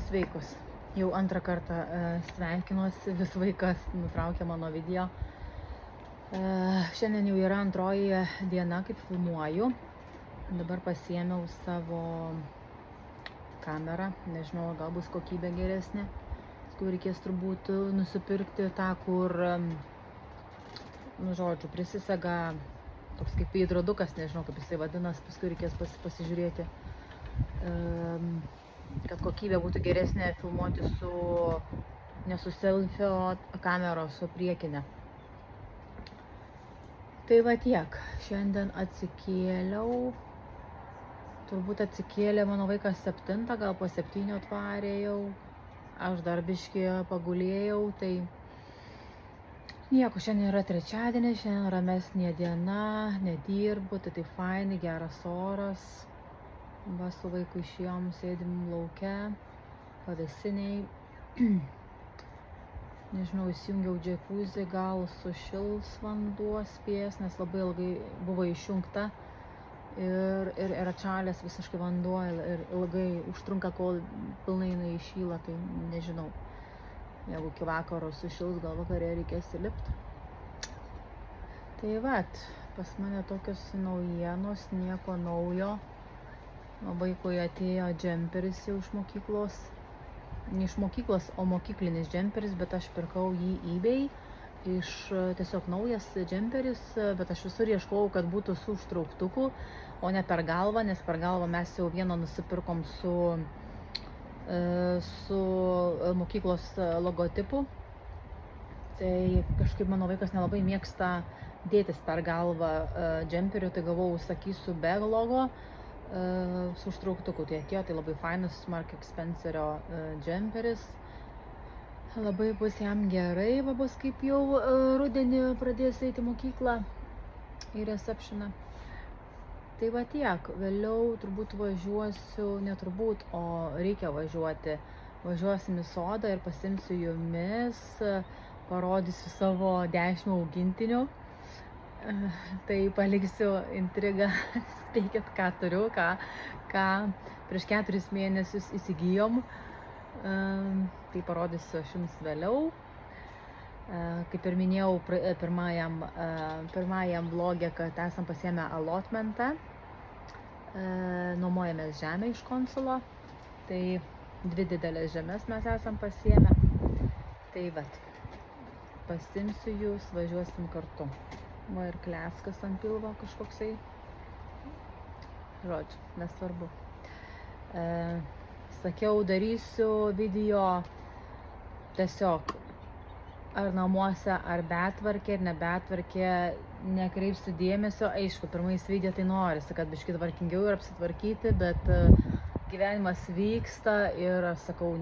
Sveikos. Jau antrą kartą sveikinuosi, vis vaikas nutraukė mano video. Šiandien jau yra antroji diena, kaip filmuoju. Dabar pasiėmiau savo kamerą, nežinau, gal bus kokybė geresnė. Paskui reikės turbūt nusipirkti tą, kur, žodžiu, prisisega toks kaip veidrodukas, nežinau kaip jisai vadinas, paskui reikės pasižiūrėti, kad kokybė būtų geresnė filmuoti ne su selfio kameros, su priekinė. Tai va tiek. Šiandien atsikėliau. Turbūt atsikėlė mano vaikas 7, gal po 7 atvarė jau. Aš dar biškį pagulėjau, tai nieko, šiandien yra trečiadienis, šiandien ramesnė diena, nedirbu, tai fainai, geras oras. Va, su vaiku išėjom, sėdim lauke, pavėsiniai. Nežinau, įsijungiau džekuzį, gal sušils vanduo spės, nes labai ilgai buvo išjungta ir atšalęs visiškai vanduo ir ilgai užtrunka, kol pilnai įšyla, tai nežinau. Jeigu iki vakaro sušils, gal vakarė reikės įlipti. Tai vat, pas mane tokios naujienos, nieko naujo. Vaikui atėjo džemperis jau iš mokyklos. Ne iš mokyklos, o mokyklinis džemperis, bet aš pirkau jį eBay. Tiesiog naujas džemperis, bet aš visur ieškojau, kad būtų su užtrauktuku, o ne per galvą, nes per galvą mes jau vieną nusipirkom su mokyklos logotipu. Tai kažkaip mano vaikas nelabai mėgsta dėtis per galvą džemperių, tai gavau, sakysiu, be logo su užtrauktuku. Tai atėjo, tai labai fainas Mark Spencerio džemperis. Labai bus jam gerai, va bus kaip jau rudenį pradės eiti mokyklą į receptioną. Tai va tiek, vėliau turbūt važiuosiu, neturbūt, o reikia važiuoti. Važiuosim į sodą ir pasimsiu jumis, parodysiu savo 10 augintinių. Tai paliksiu intrigą, spėkit, ką turiu, ką prieš 4 mėnesius įsigijom. Tai parodysiu aš jums vėliau. Kaip ir minėjau pirmajam vlogė, kad esam pasiėmę allotmentą, nuomojamės žemę iš konsulo, tai 2 didelės žemės mes esam pasiėmę. Tai vat, pasimsiu jūs, važiuosim kartu. Va ir kleskas ant pilvo kažkoksai. Žodžiu, nesvarbu. Sakiau, darysiu video tiesiog ar namuose, ar betvarkė, ar nebetvarkė, nekreipsiu dėmesio. Aišku, pirmais video tai norisi, kad biškį tvarkingiau ir apsitvarkyti, bet gyvenimas vyksta ir aš sakau,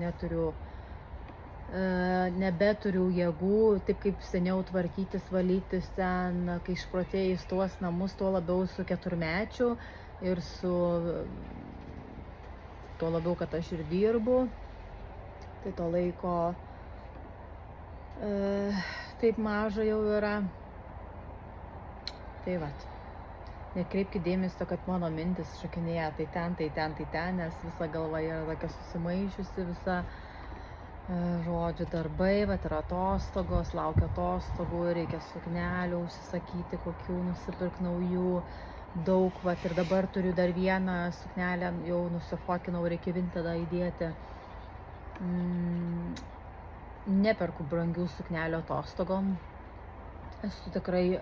nebeturiu jėgų, taip kaip seniau tvarkytis, valytis ten, kai išprotėjus tuos namus, tuo labiau su 4-mečiu ir tuo labiau, kad aš ir dirbu, tai to laiko taip maža jau yra. Tai vat, nekreipkite dėmesio, kad mano mintis šokinėja tai ten, nes visa galva yra tokia susimaišiusi, visa žodžiu darbai, vat ir atostogos, laukia atostogų, reikia suknelių užsisakyti, kokių nusipirk naujų, daug, vat ir dabar turiu dar vieną suknelę, jau nusifokinau, reikia Vintedą įdėti. Neperku brangių suknelių atostogom. Esu tikrai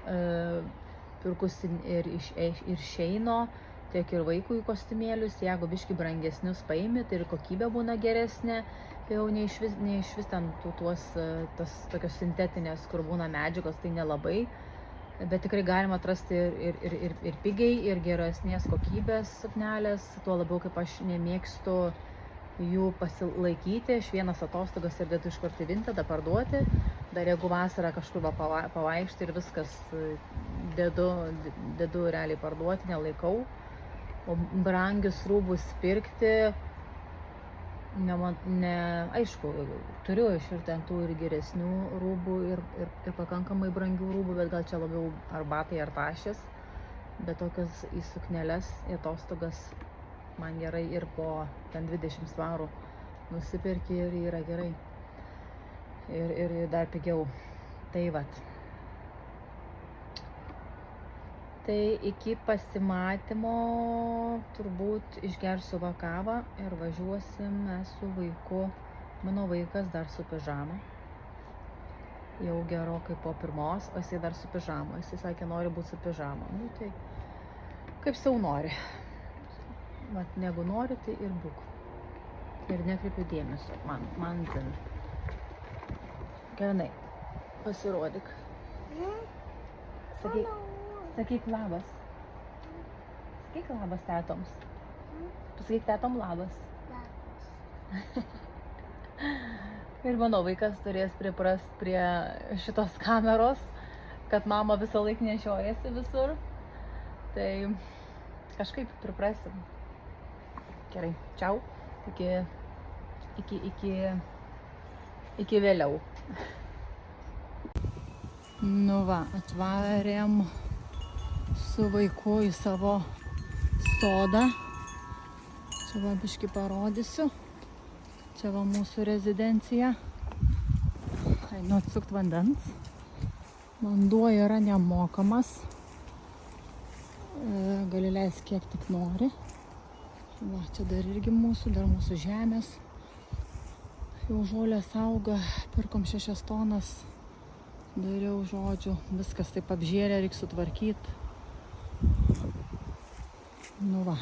pirkusi ir iš Sheino, tiek ir vaikui kostiumėlius. Jeigu biškį brangesnius paimi, tai ir kokybė būna geresnė. Jau ne iš vis ten tokios sintetinės, kur būna medžiagos, tai nelabai. Bet tikrai galima atrasti ir pigiai, ir geresnės kokybės suknelės. Tuo labiau, kaip aš nemėgstu jų pasilaikyti. Aš vienas atostogas ir dedu iš karto į Vintedą parduoti. Dar jeigu vasarą kažkur pavaikšti ir viskas dedu realiai parduoti, nelaikau. O brangius rūbus pirkti, aišku, turiu iš ir ten tų ir geresnių rūbų ir pakankamai brangių rūbų, bet gal čia labiau ar batai, ar tašės. Bet tokias į sukneles, į atostogas man gerai ir po ten 20 svarų Nusiperki ir yra gerai. Ir dar pigiau. Tai vat. Tai iki pasimatymo turbūt išgersiu va kavą ir važiuosim mes su vaiku. Mano vaikas dar su pižama. Jau gerokai po 1, o jisai dar su pižama. Jisai sakė, nori būti su pižama. Nu tai kaip sau nori. Vat, negu nori, tai ir būk. Ir nekreipiu dėmesio. Man dzin. Gerai, pasirodyk. Sakyk labas. Sakyk labas tetoms. Pasakyk tetom labas. Ir mano vaikas turės priprast prie šitos kameros, kad mama visą laiką nešiojasi visur. Tai kažkaip priprasim. Gerai, čiau. Iki vėliau. Nu va, atvarėm su vaiku į savo sodą. Čia va biškį parodysiu. Čia va mūsų rezidencija. Einu atsukt vandens. Vanduo yra nemokamas. Gali leisti kiek tik nori. Va, čia dar irgi dar mūsų žemės. Jau žolės auga, pirkom 6 tonas. Dariau, žodžiu, viskas taip apžėlė, reikia sutvarkyti. Nu va.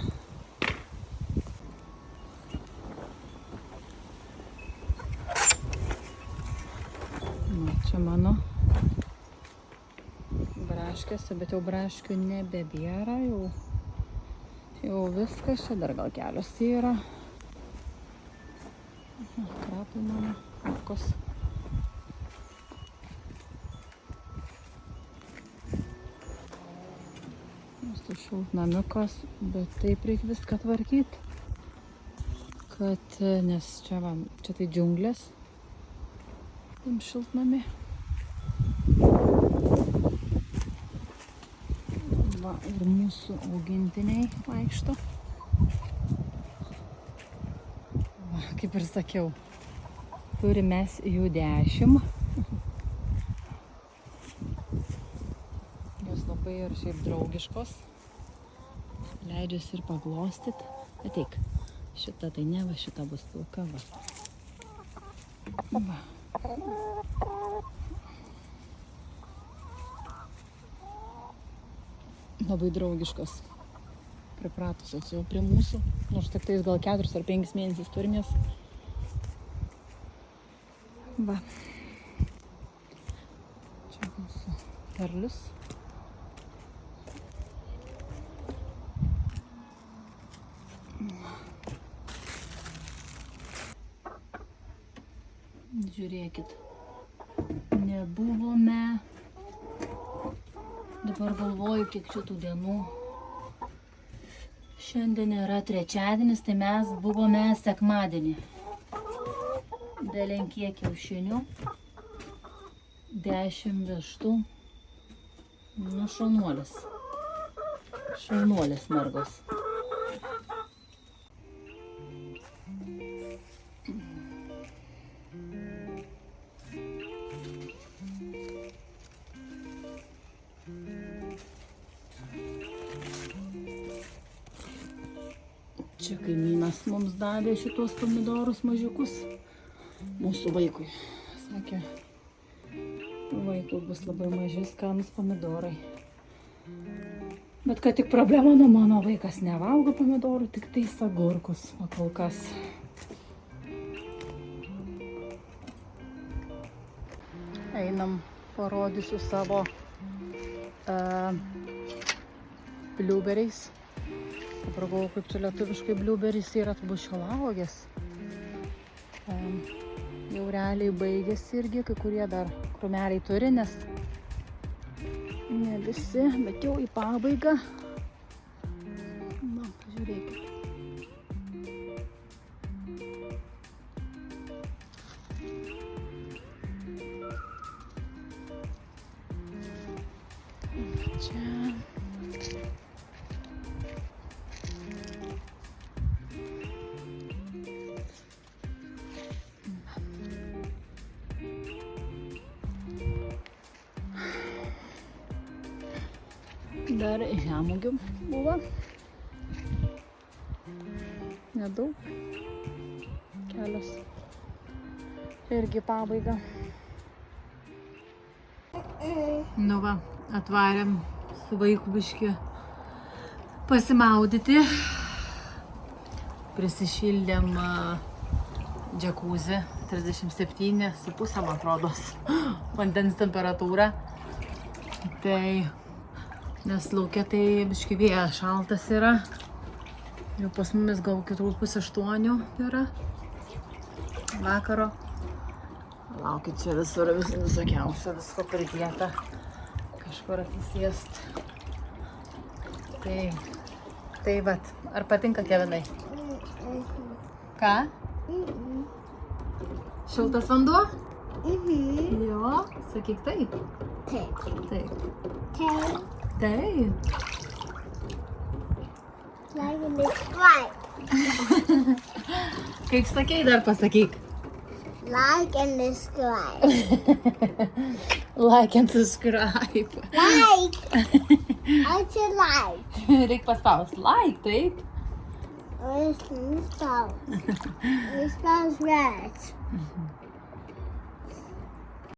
Nu, čia mano braškės, bet jau braškių nebebėra, jau viskas, čia dar gal kelios yra. Krapai mano, morkos. Šiltnamiukas, bet taip reikia viską tvarkyti, kad, nes čia tai džiunglės, tam šiltnami. Va, ir mūsų augintiniai vaikšto. Va, kaip ir sakiau, turime jų 10. Jos labai ir šiaip draugiškos. Leidžiasi ir paglostyt. Ateik. Šita tai ne, va šita bus pilka, va. Va. Labai draugiškos. Pripratusios jau prie mūsų. Nors tik tais gal 4 ar 5 mėnesius turimės. Va. Čia mūsų perlius. Žiūrėkit, nebuvome, dabar galvoju, kiek šitų dienų. Šiandien yra trečiadienis, tai mes buvome sekmadienį. Belenkiek kiaušinių, 10 vištų, nu šaunuolis, šaunuolis mergos. Čia kaimynas mums davė šitos pomidorus mažiukus mūsų vaikui. Sakė, vaikui bus labai maži skanus pomidorai. Bet kad tik problema, mano vaikas nevalgo pomidorų, tik tais agurkus, o kol kas. Einam, parodysiu savo bliuberiais. Dabar galvoju, kaip čia lietuviškai bliuberis yra, turbūt šilauogės. Jau realiai baigėsi irgi, kai kurie dar krūmeliai turi, nes ne visi, bet jau į pabaigą. Na, pažiūrėkit. Čia. Dar žemuogių buvo. Nedaug. Kelios. Irgi pabaiga. Nu va, atvarėm su vaiku biškį pasimaudyti. Prisišildėm džakuzį, 37,5 man atrodos, vandens temperatūra. Tai, nes laukia tai biškį vėjas šaltas yra. Jau pas mumis gal 7:30 yra vakaro. Laukit, čia visur visokiausio, visko pridėta. Kažkur atsisėst. Tai vat, ar patinka, Kevinai? Ką? Šiltas vanduo? Jo, sakyk taip. Taip. Taip. Taip. Like and subscribe. Kaip sakei, dar pasakyk. Like and subscribe. Like and subscribe. Like. I said like. Reik paspaust. Like, taip. It spells red.